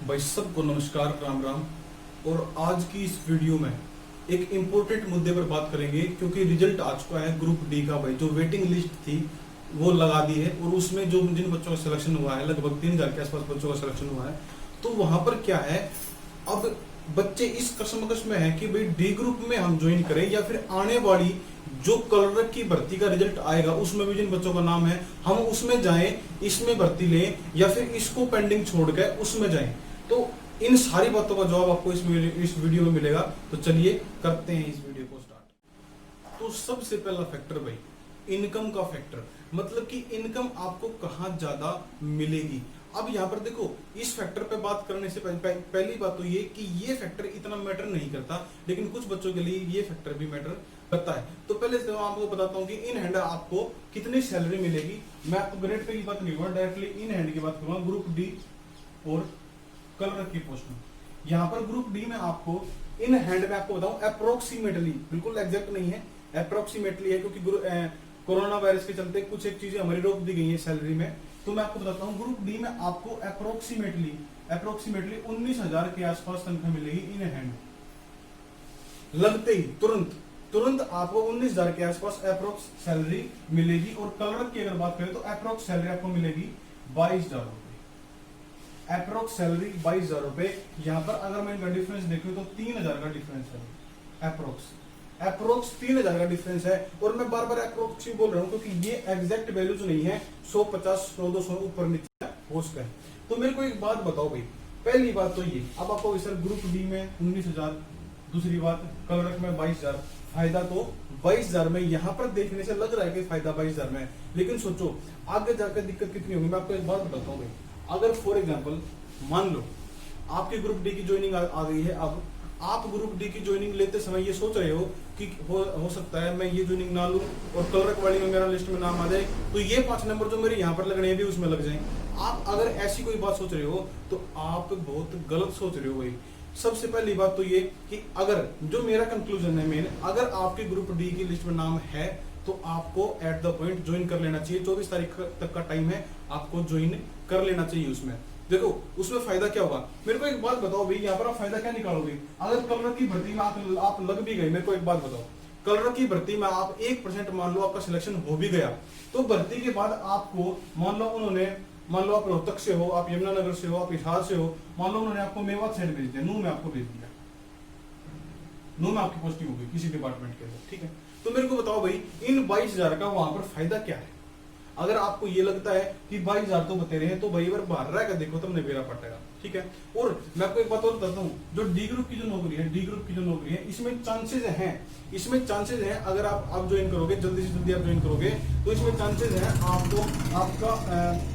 भाई सबको नमस्कार, राम राम। और आज की इस वीडियो में एक इम्पोर्टेंट मुद्दे पर बात करेंगे, क्योंकि रिजल्ट आ चुका है ग्रुप डी का। भाई जो वेटिंग लिस्ट थी वो लगा दी है, और उसमें जो जिन बच्चों का सिलेक्शन हुआ है, लगभग 3,000 के आसपास बच्चों का सिलेक्शन हुआ है। तो वहां पर क्या है, अब बच्चे इस कशमकश में है कि भाई डी ग्रुप में हम ज्वाइन करें या फिर आने वाली जो कलर की भर्ती का रिजल्ट आएगा उसमें भी जिन बच्चों का नाम है हम उसमें जाएं, इसमें भर्ती लें, या फिर इसको पेंडिंग छोड़ के उसमें जाएं। तो इन सारी बातों का जवाब आपको इस वीडियो में मिलेगा। तो चलिए करते हैं इस वीडियो को स्टार्ट। तो सबसे पहला फैक्टर भाई इनकम का फैक्टर, मतलब कि इनकम आपको कहाँ ज्यादा मिलेगी। अब यहाँ पर देखो, इस फैक्टर पे बात करने से पहली बात तो ये कि ये फैक्टर इतना मैटर नहीं करता, लेकिन कुछ बच्चों के लिए ये फैक्टर भी मैटर करता है। तो पहले से मैं आपको बताता हूँ कि इन हैंड आपको कितनी सैलरी मिलेगी। मैं आपको ग्रेड पे की बात नहीं करूंगा, डायरेक्टली इन हैंड की बात करूंगा। ग्रुप डी और कलर की पोस्ट में, यहाँ पर ग्रुप डी में आपको इन हैंड में आपको बताऊं अप्रोक्सीमेटली, बिल्कुल एग्जैक्ट नहीं है, अप्रोक्सीमेटली है, क्योंकि कोरोना वायरस के चलते कुछ एक चीजें हमारी रोक दी गई है सैलरी में। तो मैं आपको बताता हूँ, ग्रुप डी में आपको अप्रोक्सीमेटली 19,000 के आसपास तनख्वाह मिलेगी इन हैंड। लगते ही तुरंत आपको 19,000 के आसपास अप्रोक्स सैलरी मिलेगी। और कलर की अगर बात करें तो अप्रोक्स सैलरी आपको मिलेगी 22,000 रुपए। अप्रोक्स सैलरी 22,000 रुपए। यहाँ पर अगर मैं इनका डिफरेंस देखूं तो 3,000 का डिफरेंस है। अप्रोक्स 3,000 का डिफरेंस है। और मैं बार बार अप्रोक्स ही बोल रहा हूँ, क्योंकि ये एग्जैक्ट वैल्यू जो नहीं है, 150, 100, 200 ऊपर नीचे हो सकता है। तो मेरे को एक बात बताओ भाई, पहली बात तो ये, अब आपको सर ग्रुप डी में 19,000, दूसरी बात कलर में 22,000, फायदा तो 22,000 में यहाँ पर देखने से लग रहा है कि फायदा 22,000 में है। लेकिन सोचो आगे जाकर दिक्कत कितनी होगी। मैं आपको एक बात बताता हूँ भाई, अगर फॉर एग्जाम्पल मान लो आपकी ग्रुप डी की ज्वाइनिंग आ गई है, अब आप ग्रुप डी की ज्वाइनिंग लेते समय ये सोच रहे हो कि हो सकता है मैं ये ज्वाइनिंग ना लूं और कलर वाली में मेरा लिस्ट में नाम आ जाए, तो ये 5 नंबर जो मेरे यहाँ पर लगने हैं भी उसमें लग जाए। आप अगर ऐसी कोई बात सोच रहे हो तो आप बहुत गलत सोच रहे हो भाई। सबसे पहली बात तो ये कि अगर जो मेरा कंक्लूजन है मेन, अगर आपके ग्रुप डी की लिस्ट में नाम है तो आपको एट द पॉइंट ज्वाइन कर लेना चाहिए। 24 तारीख तक का टाइम है, आपको ज्वाइन कर लेना चाहिए। उसमें देखो उसमें फायदा क्या होगा, मेरे को एक बात बताओ भाई, यहाँ पर आप फायदा क्या निकालोगे। अगर कलर की भर्ती में आप लग भी गए, मेरे को एक बात बताओ, कलर की भर्ती में आप 1% मान लो आपका सिलेक्शन हो भी गया, तो भर्ती के बाद आपको मान लो आप रोहतक से हो, आप यमुनानगर से हो, आप हिसार से हो, मान लो उन्होंने आपको मेवात साइड भेज दिया, नू में आपको भेज दिया, नू में आपकी पोस्टिंग होगी किसी डिपार्टमेंट के अंदर, ठीक है। तो मेरे को बताओ भाई, इन 22,000 का वहां पर फायदा क्या है। अगर आपको ये लगता है कि 22,000 तो बते रहे, तो भाई बार बाहर रह कर देखो, तुमने बेरा पटेगा, ठीक है। और मैं आपको एक बात और बताता हूँ, जो डी ग्रुप की जो नौकरी है, इसमें चांसेस हैं, अगर आप ज्वाइन करोगे, जल्दी से जल्दी आप ज्वाइन करोगे, तो इसमें चांसेस हैं आपको आपका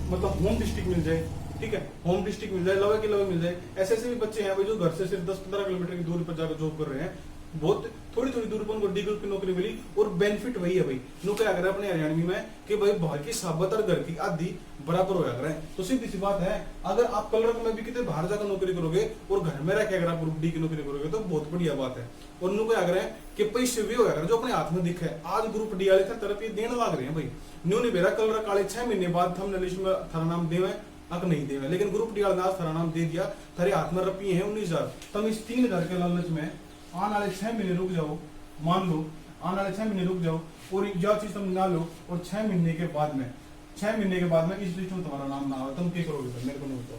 मतलब होम डिस्ट्रिक्ट मिल जाए, ठीक है, होम डिस्ट्रिक्ट मिल जाए, लवे के लवे मिल जाए। ऐसे भी बच्चे हैं भाई जो घर से सिर्फ 10-15 किलोमीटर की दूरी पर जाकर जॉब कर रहे हैं, बहुत थोड़ी दूर पर उनको डी ग्रुप की नौकरी मिली। और बेनिफिट वही है भाई, नौकरी अगर अपने हरियाणवी में कि भाई बाहर की साबत और घर की आधी बराबर हो जाकर है। तो सीधी सी बात है, अगर आप कलर में भी कितने बाहर जाकर नौकरी करोगे और घर में रह के अगर आप ग्रुप डी की नौकरी करोगे तो बहुत बढ़िया बात है। और नौकरी अगर है कि पैसे भी होगा जो अपने हाथ में दिखे है। आज ग्रुप डी वाले तरफ ये देने लग रहे हैं भाई, न्यू नहीं बेरा कलर काले 6 महीने बाद हम लिस्ट में थारा नाम देवे अक नहीं देवे, लेकिन ग्रुप डी वाले थारा नाम दे दिया, थारे हाथ में रुपये है 19,000। तुम इस 3,000 के लालच में आने वाले 6 महीने रुक जाओ, मान लो आने वाले 6 महीने रुक जाओ, और यह चीज तुम ना लो, और 6 महीने के बाद में इस लिस्ट में तुम्हारा नाम ना हो, तुम क्या करोगे मेरे को नहीं बताओ,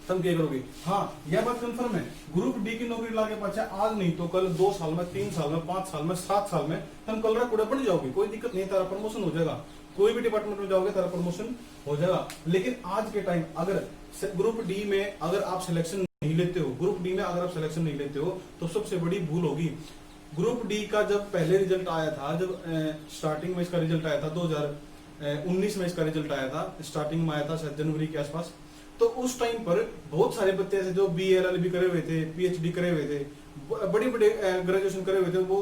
तुम क्या करोगे। हाँ यह बात कंफर्म है, ग्रुप डी की नौकरी लाके पाचा आज नहीं तो कल 2 साल में, 3 साल में, 5 साल में, 7 साल में तुम कलरा कूड़ा बन जाओगे, कोई दिक्कत नहीं, तारा प्रमोशन हो जाएगा, कोई भी डिपार्टमेंट में जाओगे तारा प्रमोशन हो जाएगा। लेकिन आज के टाइम अगर ग्रुप डी में अगर आप सिलेक्शन नहीं लेते हो, ग्रुप डी में अगर आप सिलेक्शन नहीं लेते हो तो सबसे बड़ी भूल होगी। ग्रुप डी का जब पहले रिजल्ट आया था, जब स्टार्टिंग में इसका रिजल्ट आया था 2019 में इसका रिजल्ट आया था, स्टार्टिंग में आया था शायद जनवरी के आसपास। तो उस टाइम पर बहुत सारे बच्चे ऐसे जो BA-LLB करे हुए थे, PhD करे हुए थे, बड़े बड़े ग्रेजुएशन करे हुए थे, वो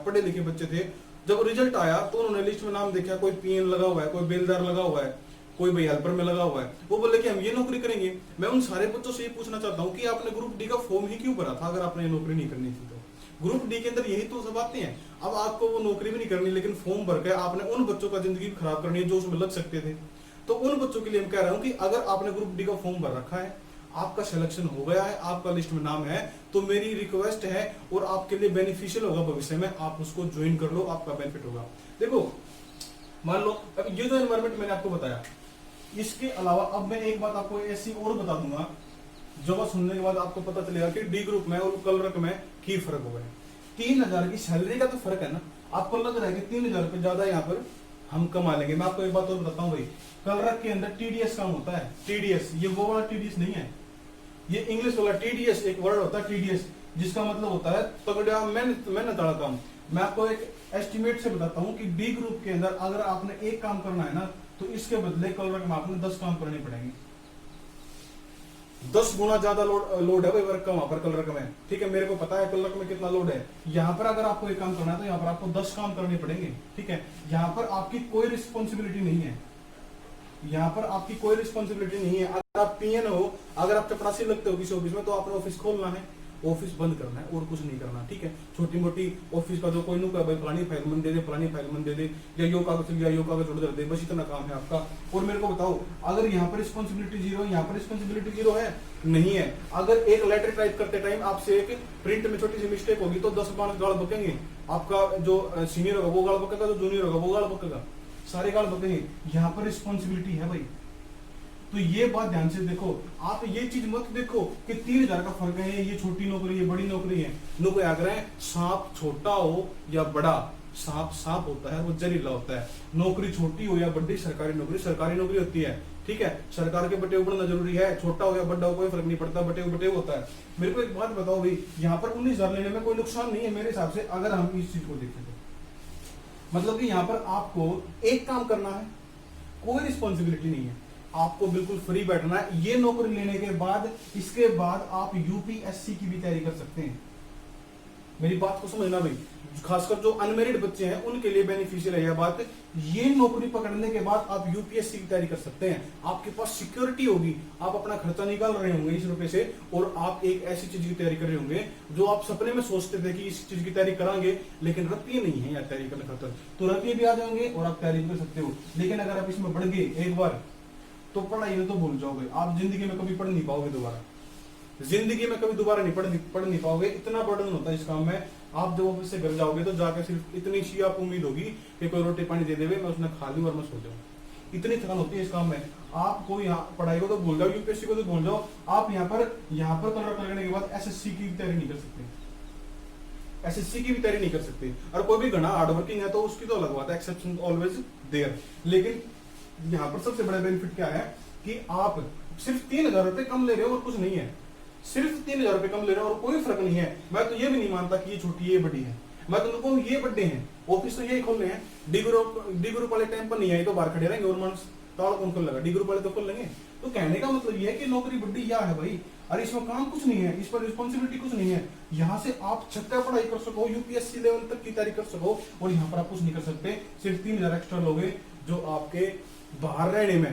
पढ़े लिखे बच्चे थे। जब रिजल्ट आया तो उन्होंने लिस्ट में नाम देखा, कोई PN लगा हुआ है, कोई बेलदार लगा हुआ है, कोई भाई हेल्पर में लगा हुआ है, वो बोले कि हम ये नौकरी करेंगे। मैं उन सारे बच्चों से ये पूछना चाहता हूँ कि आपने ग्रुप डी का फॉर्म ही क्यों भरा था अगर आपने ये नौकरी नहीं करनी थी तो। ग्रुप डी के अंदर यही तो सब आते हैं। अब आपको वो नौकरी भी नहीं करनी, लेकिन फॉर्म भर के आपने उन बच्चों का जिंदगी खराब करनी है जो उसमें लग सकते थे। तो उन बच्चों के लिए मैं कह रहा हूं कि अगर आपने ग्रुप डी का फॉर्म भर रखा है, आपका सिलेक्शन हो गया है, आपका लिस्ट में नाम है, तो मेरी रिक्वेस्ट है और आपके लिए बेनिफिशियल होगा भविष्य में, आप उसको ज्वाइन कर लो, आपका बेनिफिट होगा। देखो मान लो अब ये जो एनवायरमेंट मैंने आपको बताया, इसके अलावा अब मैं एक बात आपको ऐसी और बता दूंगा जो बात सुनने के बाद आपको पता चलेगा कि डी ग्रुप में और कलरक में की फर्क होगा। 3000 की सैलरी का तो फर्क है ना, आपको लग रहा है कि 3000 रुपये ज्यादा यहाँ पर हम कमा लेंगे। मैं आपको एक बात और बताता हूँ भाई, कलरक के अंदर टीडीएस काम होता है। टीडीएस ये वो वाला टीडीएस नहीं है, ये इंग्लिश वाला टीडीएस एक वर्ड होता है टीडीएस, जिसका मतलब होता है तगड़ा मेहनत वाला काम। मैं आपको एक एस्टिमेट से बताता हूँ कि डी ग्रुप के अंदर अगर आपने एक काम करना है ना, तो इसके बदले कलरक में आपने 10 काम करने पड़ेंगे। 10 गुना ज्यादा लोड है भाई वर्क का वहां पर कलरक में। ठीक है, मेरे को पता है कलरक में कितना लोड है। यहाँ पर अगर आपको एक काम करना है तो यहाँ पर आपको 10 काम करने पड़ेंगे। ठीक है, यहाँ पर आपकी कोई रिस्पॉन्सिबिलिटी नहीं है, यहाँ पर आपकी कोई रिस्पॉन्सिबिलिटी नहीं है। अगर आप पीएन हो, अगर आप चपरासी लगते हो किसी ऑफिस में, तो आपने ऑफिस खोलना है, ऑफिस बंद करना है और कुछ नहीं करना। ठीक है, छोटी मोटी ऑफिस का जो कोई नुका भाई फलानी फाइल मन दे दे, फलानी फाइल मन दे दे, या यो कागज लिया यो कागज उड़ दे, बस इतना काम है आपका। और मेरे को बताओ, अगर यहाँ पर रिस्पॉन्सिबिलिटी जीरो है, यहाँ पर रिस्पॉन्सिबिलिटी जीरो है नहीं है। अगर एक लेटर टाइप करते टाइम आपसे एक प्रिंट में छोटी सी मिस्टेक होगी तो 10 बार गाल बकेंगे। आपका जो सीनियर होगा वो गाल बकेगा, जो जूनियर होगा वो गाल बकेगा, सारे गाल बकेंगे। यहाँ पर रिस्पॉन्सिबिलिटी है भाई, तो ये बात ध्यान से देखो। आप ये चीज मत देखो कि 3000 का फर्क है, ये छोटी नौकरी है, बड़ी नौकरी है। लोग क्या करें, सांप छोटा हो या बड़ा, सांप सांप होता है, वो जहरीला होता है। नौकरी छोटी हो या बड़ी, सरकारी नौकरी होती है। ठीक है, सरकार के बटे बढ़ना जरूरी है, छोटा हो या बड़ा हो कोई फर्क नहीं पड़ता, बटे होता है। मेरे को एक बात बताओ भाई, यहाँ पर 19,000 लेने में कोई नुकसान नहीं है मेरे हिसाब से, अगर हम इस चीज को देखें तो। मतलब कि यहाँ पर आपको एक काम करना है, कोई रिस्पॉन्सिबिलिटी नहीं है, आपको बिल्कुल फ्री बैठना है। ये नौकरी लेने के बाद, इसके बाद आप यूपीएससी की भी तैयारी कर सकते हैं। मेरी बात को समझना भाई, खासकर जो अनमेरिड बच्चे हैं उनके लिए बेनिफिशियल है यह बात। ये नौकरी पकड़ने के बाद आप यूपीएससी की तैयारी कर सकते हैं, आपके पास सिक्योरिटी होगी, आप अपना खर्चा निकाल रहे होंगे इस रुपए से, और आप एक ऐसी चीज की तैयारी कर रहे होंगे जो आप सपने में सोचते थे कि इस चीज की तैयारी करांगे, लेकिन रुपये नहीं है यार तैयारी करने खातर, तो रुपये भी आ जाएंगे और आप तैयारी कर सकते हो। लेकिन अगर आप इसमें बढ़ गए एक बार, तो पढ़ाई में तो भूल जाओगे, आप जिंदगी में कभी पढ़ नहीं पाओगे दोबारा, जिंदगी में कभी दोबारा नहीं पढ़ नहीं पाओगे। इतना बर्डन होता है इस काम में। आप जब ऑफिस से घर जाओगे तो जाकर सिर्फ इतनी सी आप उम्मीद होगी कि कोई रोटी पानी दे देवे, मैं उसने खा लूं और मैं सो जाऊं। इतनी थकान होती है इस काम में। आपको यहाँ पढ़ाई को तो भूल जाओ, यूपीएससी को तो भूल जाओ, आप यहाँ पर कलर करने के बाद एसएससी की भी तैयारी नहीं कर सकते, एसएससी की भी तैयारी नहीं कर सकते। और कोई भी घना हार्डवर्किंग है तो उसकी तो अलग बात है, एक्सेप्शन ऑलवेज देयर। लेकिन यहाँ पर सबसे बड़ा बेनिफिट क्या है कि आप सिर्फ 3,000 रुपए कम ले रहे हो और कुछ नहीं है, सिर्फ 3,000 रुपए कम ले रहे हो और कोई फर्क नहीं है। मैं तो ये भी नहीं मानता कि ये छोटी ये बड़ी है, मैं तो कहूँ ये बड़े हैं, ऑफिस तो यही खोल रहे हैं। डी ग्रुप वाले टाइम पर नहीं आए तो बाहर खड़े रहेंगे और मानस ताला कौन खोल लगा, डी ग्रुप वाले तो खोल लेंगे। तो कहने का मतलब ये है कि नौकरी बड़ी या है भाई, और इसमें काम कुछ नहीं है, इस पर रिस्पॉन्सिबिलिटी कुछ नहीं है। यहाँ से आप छक्का पढ़ाई कर सको, यूपीएससी लेवल तक की तैयारी कर सको, और यहाँ पर आप कुछ नहीं कर सकते। सिर्फ 3,000 एक्स्ट्रा लोगे जो आपके बाहर रहने में,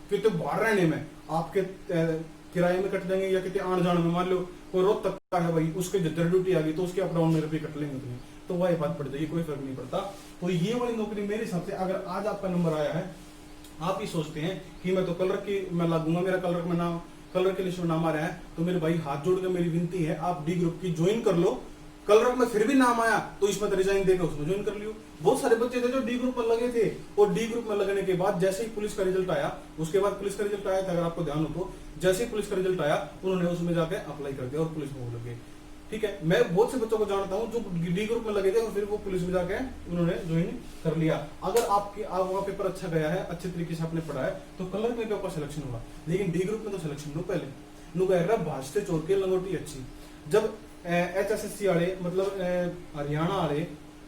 कितने बाहर रहने में आपके किराए में कट जाएंगे, या कितने आने जाने में। मान लो कोई रोज तक का है भाई, उसके जद्दर ड्यूटी आ गई तो उसके अप डाउन में रुपये कट लेंगे तुम्हें, तो वही बात पड़ जाएगी, कोई फर्क नहीं पड़ता। तो ये वाली नौकरी मेरे हिसाब से, अगर आज आपका नंबर आया है, आप ही सोचते हैं कि मैं तो कलर की मैं लागूंगा, मेरा कलर में नाम, कलर के लिस्ट में नाम आ रहा है, तो मेरे भाई हाथ जोड़ के मेरी विनती है, आप डी ग्रुप की ज्वाइन कर लो। कलर में फिर भी नाम आया तो इसमें तो रिजाइन देकर उसमें ज्वाइन कर लियो। बहुत सारे बच्चे थे जो डी ग्रुप में लगे थे, और डी ग्रुप में लगने के बाद जैसे ही पुलिस का रिजल्ट आया, उसके बाद पुलिस का रिजल्ट आया था, अगर आपको ध्यान हो तो, जैसे ही पुलिस का रिजल्ट आया उन्होंने उसमें जाके अप्लाई कर दिया और पुलिस में वो लगे। ठीक है, मैं बहुत से बच्चों को जानता हूँ जो डी ग्रुप में लगे थे और फिर वो पुलिस में जाके उन्होंने ज्वाइन कर लिया। अगर आपका पेपर अच्छा गया है, अच्छे तरीके से आपने पढ़ा है, तो कलर में भी आपका सिलेक्शन होगा। लेकिन डी ग्रुप में तो सिलेक्शन लो पहले, नु कह भाजते चोर के लंगोटी अच्छी। जब HSSC वाले मतलब हरियाणा वाले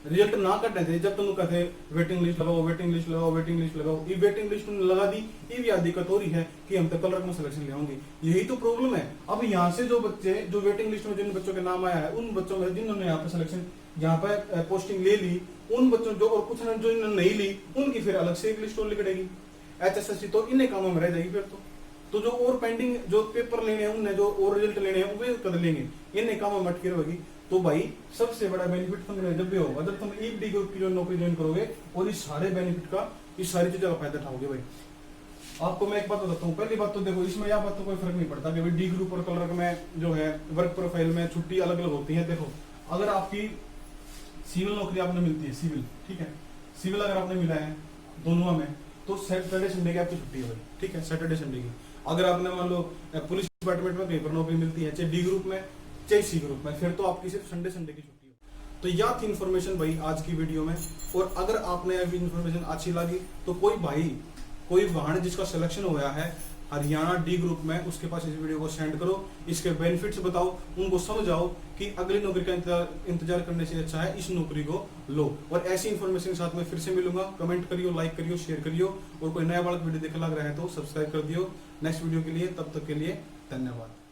रिजल्ट ना करते थे, जब तुम कहते वेटिंग लिस्ट लगाओ, वेटिंग लिस्ट लगाओ, वेटिंग लिस्ट लगाओ, ये वेटिंग लिस्ट लगा दी, ये भी दिक्कत हो रही है कि हम तो कलर में सिलेक्शन ले आएंगे। यही तो प्रॉब्लम है। अब यहाँ से जो बच्चे जो वेटिंग लिस्ट में जिन बच्चों के नाम आया है, उन बच्चों में जिन्होंने यहाँ पे सिलेक्शन, यहाँ पे पोस्टिंग ले ली, उन बच्चों जो, और कुछ जो इन्होंने नहीं ली, उनकी फिर अलग से एक लिस्ट और निकलेगी। HSSC तो इन्हें कामों में रह जाएगी फिर तो जो और पेंडिंग जो पेपर लेने हैं, उन्हें जो और रिजल्ट लेने हैं वे कर लेंगे, इन्हें कामों में अटकी रहेगी। तो भाई सबसे बड़ा बेनिफिट तुम्हें जब भी होगा जब तुम एक डी ग्रुप की जो नौकरी ज्वाइन करोगे और इस सारे बेनिफिट का, इस सारी चीजों का फायदा उठाओगे भाई। आपको मैं एक बात बताता हूँ। पहली बात तो देखो, इसमें यह बात तो कोई फर्क नहीं पड़ता कि भाई डी ग्रुप और क्लर्क में जो है वर्क प्रोफाइल में छुट्टी अलग अलग होती है। देखो, अगर आपकी सिविल नौकरी आपने मिलती है, सिविल, ठीक है, सिविल अगर आपने मिला है दोनों में, तो सैटरडे संडे की आपकी छुट्टी है भाई, ठीक है, सैटरडे संडे की। अगर आपने मान लो पुलिस डिपार्टमेंट में कहीं पर नौकरी मिलती है, चाहे डी ग्रुप में चाहे सी ग्रुप में, फिर तो आपकी सिर्फ संडे संडे की छुट्टी है। तो यह थी इन्फॉर्मेशन भाई आज की वीडियो में। और अगर आपने अभी इन्फॉर्मेशन अच्छी लगी तो कोई भाई, कोई वाहन जिसका सिलेक्शन हुआ है हरियाणा डी ग्रुप में, उसके पास इस वीडियो को सेंड करो, इसके बेनिफिट्स बताओ, उनको समझाओ कि अगली नौकरी का इंतजार करने से अच्छा है इस नौकरी को लो। और ऐसी इन्फॉर्मेशन के साथ मैं फिर से मिलूंगा। कमेंट करियो, लाइक करियो, शेयर करियो, और कोई नया वाला वीडियो देखने लग रहा है तो सब्सक्राइब कर दियो नेक्स्ट वीडियो के लिए। तब तक के लिए धन्यवाद।